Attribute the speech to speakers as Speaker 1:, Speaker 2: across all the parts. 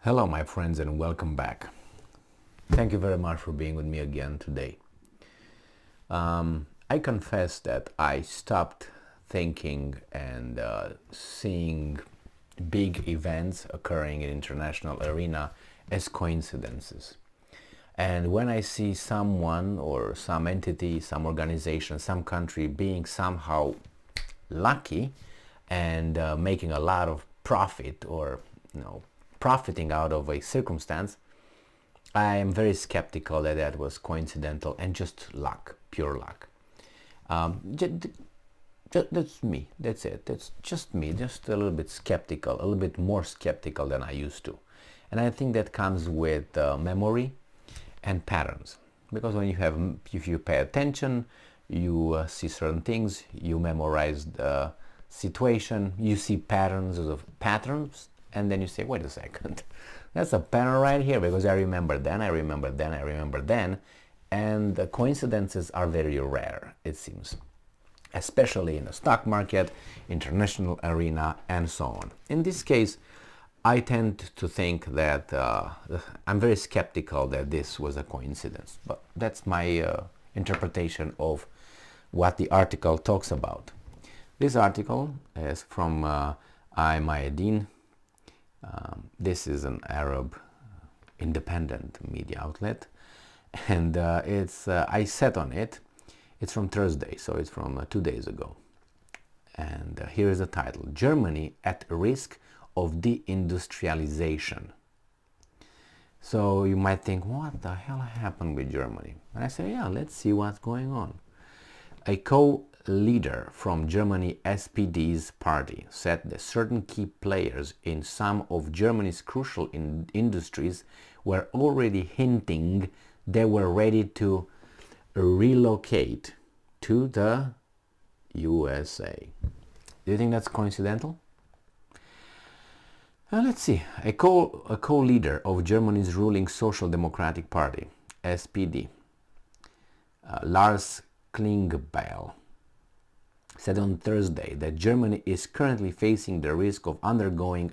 Speaker 1: Hello, my friends, and welcome back. Thank you very much for being with me again today. I confess that I stopped thinking and seeing big events occurring in international arena as coincidences. And when I see someone or some entity, some organization, some country being somehow lucky and making a lot of profit or profiting out of a circumstance, I am very skeptical that that was coincidental and just luck, pure luck. That's me. That's it. That's just me. Just a little bit skeptical, a little bit more skeptical than I used to. And I think that comes with memory and patterns. Because if you pay attention, you see certain things, you memorize the situation, you see patterns, and then you say, wait a second, that's a pattern right here because I remember then, and the coincidences are very rare, it seems, especially in the stock market, international arena, and so on. In this case, I tend to think that I'm very skeptical that this was a coincidence, but that's my interpretation of what the article talks about. This article is from Mayadeen. This is an Arab independent media outlet, and I sat on it. It's from Thursday, so it's from 2 days ago. And here is the title: Germany at risk of deindustrialization. So you might think, what the hell happened with Germany? And I say, yeah, let's see what's going on. A co-leader from Germany SPD's party said that certain key players in some of Germany's crucial industries were already hinting they were ready to relocate to the USA. Do you think that's coincidental? Let's see. A co-leader of Germany's ruling Social Democratic Party, SPD, Lars Klingbeil, said on Thursday that Germany is currently facing the risk of undergoing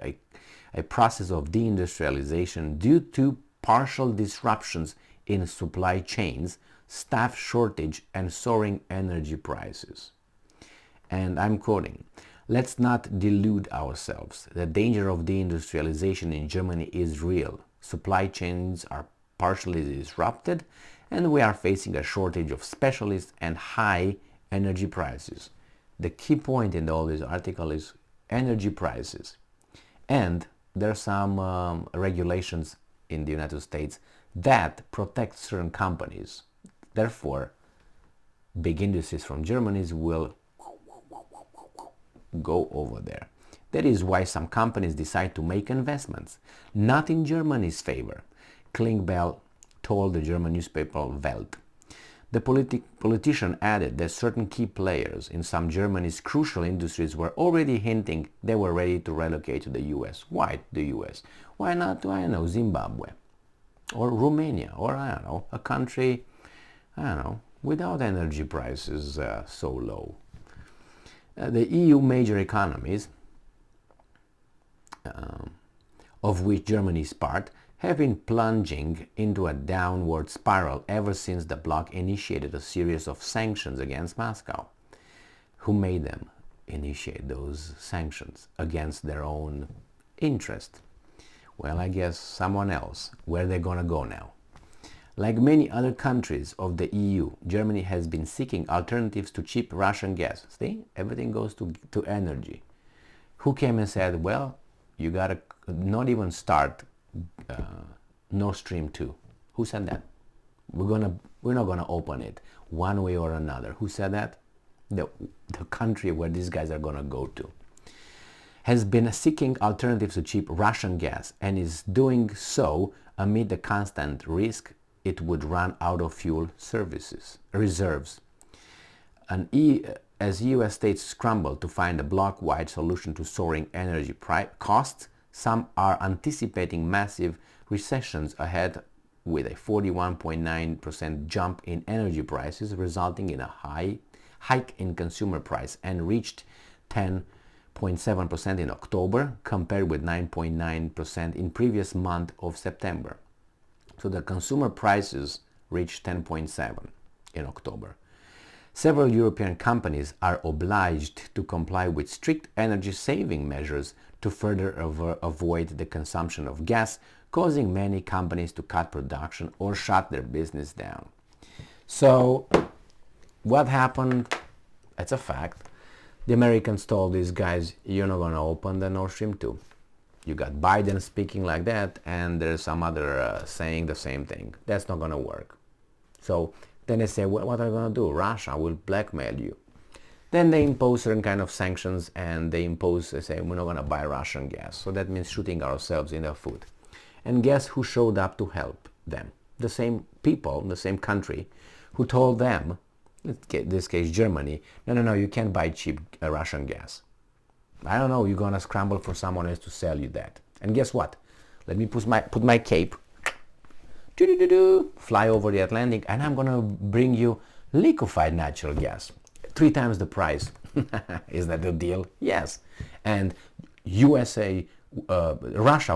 Speaker 1: a process of deindustrialization due to partial disruptions in supply chains, staff shortage, and soaring energy prices. And I'm quoting, "Let's not delude ourselves. The danger of deindustrialization in Germany is real. Supply chains are partially disrupted, and we are facing a shortage of specialists and high energy prices." The key point in all this article is energy prices. And there are some regulations in the United States that protect certain companies. Therefore, big industries from Germany will go over there. That is why some companies decide to make investments, not in Germany's favor, Klingbeil told the German newspaper Welt. The politician added that certain key players in some Germany's crucial industries were already hinting they were ready to relocate to the US. Why the US? Why not, Zimbabwe or Romania or, a country, without energy prices so low. The EU major economies, of which Germany is part, have been plunging into a downward spiral ever since the bloc initiated a series of sanctions against Moscow. Who made them initiate those sanctions against their own interest? Well, I guess someone else. Where are they gonna go now? Like many other countries of the EU, Germany has been seeking alternatives to cheap Russian gas. See, everything goes to energy. Who came and said, well, you gotta not even start Nord Stream 2? Who said that? We're not gonna open it one way or another. Who said that? The country where these guys are gonna go to has been seeking alternatives to cheap Russian gas and is doing so amid the constant risk it would run out of fuel reserves. As US states scramble to find a bloc-wide solution to soaring energy costs, some are anticipating massive recessions ahead, with a 41.9% jump in energy prices resulting in a hike in consumer price and reached 10% 10.7% in October, compared with 9.9% in previous month of September. So the consumer prices reached 10.7 in October. Several European companies are obliged to comply with strict energy saving measures to further avoid the consumption of gas, causing many companies to cut production or shut their business down. So what happened? It's a fact. The Americans told these guys, you're not going to open the Nord Stream 2. You got Biden speaking like that, and there's some other saying the same thing. That's not going to work. So then they say, well, what are you going to do? Russia will blackmail you. Then they impose certain kind of sanctions, and they say, we're not going to buy Russian gas. So that means shooting ourselves in the foot. And guess who showed up to help them? The same people, the same country, who told them, in this case Germany, no, you can't buy cheap Russian gas. I don't know, you're going to scramble for someone else to sell you that. And guess what? Let me put my cape, fly over the Atlantic, and I'm going to bring you liquefied natural gas. 3 times the price. Is that the deal? Yes. And Russia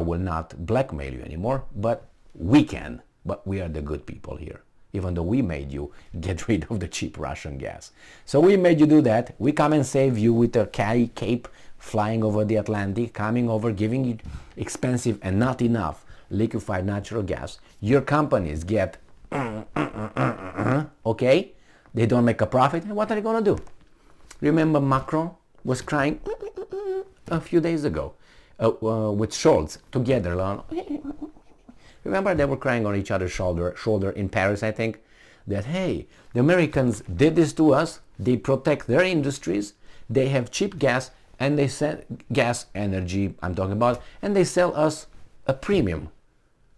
Speaker 1: will not blackmail you anymore, but we can. But we are the good people here, even though we made you get rid of the cheap Russian gas. So we made you do that. We come and save you with a cape, flying over the Atlantic, coming over, giving you expensive and not enough liquefied natural gas. Your companies get, okay? They don't make a profit. And what are they going to do? Remember Macron was crying a few days ago with Scholz together. Remember they were crying on each other's shoulder in Paris, I think, that, hey, the Americans did this to us. They protect their industries. They have cheap gas, and they sell gas, energy I'm talking about, and they sell us a premium.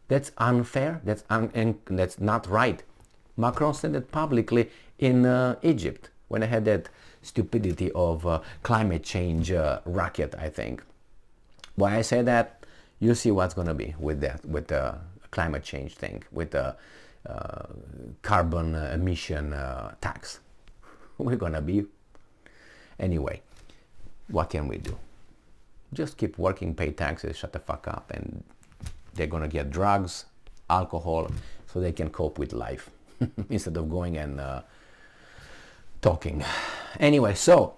Speaker 1: That's unfair. And that's not right. Macron said it publicly in Egypt when I had that stupidity of climate change rocket, I think. Why I say that? You see what's going to be with that, with the climate change thing, with the carbon emission tax. We're going to be... Anyway, what can we do? Just keep working, pay taxes, shut the fuck up, and they're going to get drugs, alcohol, so they can cope with life instead of going and talking. Anyway, so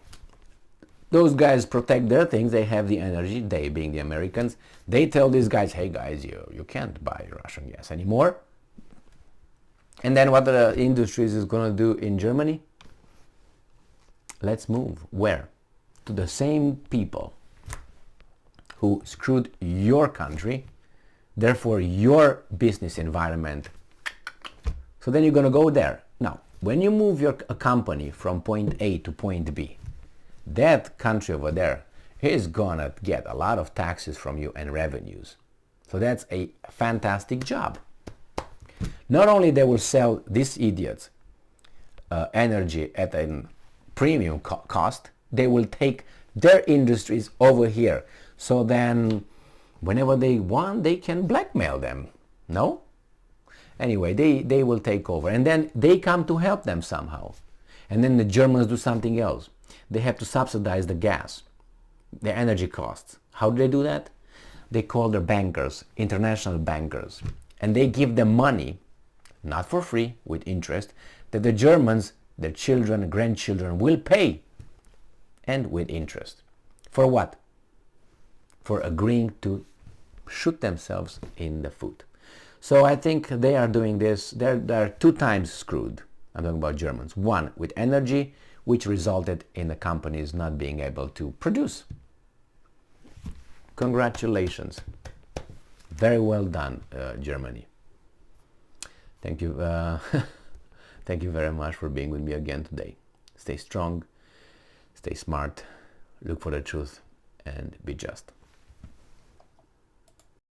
Speaker 1: those guys protect their things. They have the energy, they being the Americans. They tell these guys, hey guys, you can't buy Russian gas anymore. And then what the industries is going to do in Germany? Let's move. Where? To the same people who screwed your country, therefore your business environment. So then you're going to go there. Now, when you move your company from point A to point B, that country over there is going to get a lot of taxes from you and revenues. So that's a fantastic job. Not only they will sell these idiots energy at a premium cost, they will take their industries over here. So then whenever they want, they can blackmail them. No? Anyway, they will take over. And then they come to help them somehow. And then the Germans do something else. They have to subsidize the gas, the energy costs. How do they do that? They call their bankers, international bankers. And they give them money, not for free, with interest, that the Germans, their children, grandchildren will pay. And with interest. For what? For agreeing to shoot themselves in the foot. So I think they are doing this. They're 2 times screwed. I'm talking about Germans. One, with energy, which resulted in the companies not being able to produce. Congratulations. Very well done, Germany. Thank you. Thank you very much for being with me again today. Stay strong, stay smart, look for the truth, and be just.